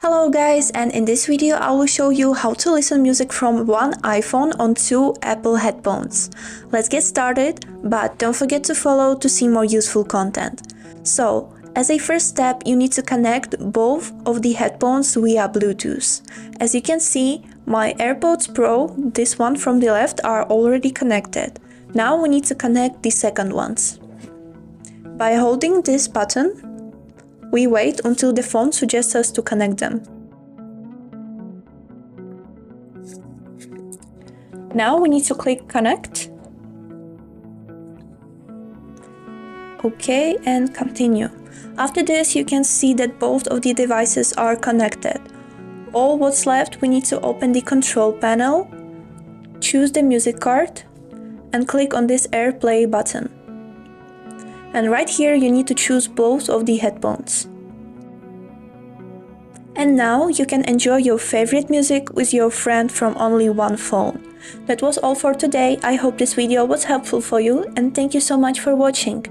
Hello guys, and in this video I will show you how to listen music from one iPhone on two Apple headphones. Let's get started, but don't forget to follow to see more useful content. So, as a first step, you need to connect both of the headphones via Bluetooth. As you can see, my AirPods Pro, this one from the left, are already connected. Now we need to connect the second ones. By holding this button, we wait until the phone suggests us to connect them. Now we need to click connect. OK, and continue. After this, you can see that both of the devices are connected. All what's left, we need to open the control panel, choose the music card, and click on this AirPlay button. And right here you need to choose both of the headphones. And now you can enjoy your favorite music with your friend from only one phone. That was all for today. I hope this video was helpful for you, and thank you so much for watching.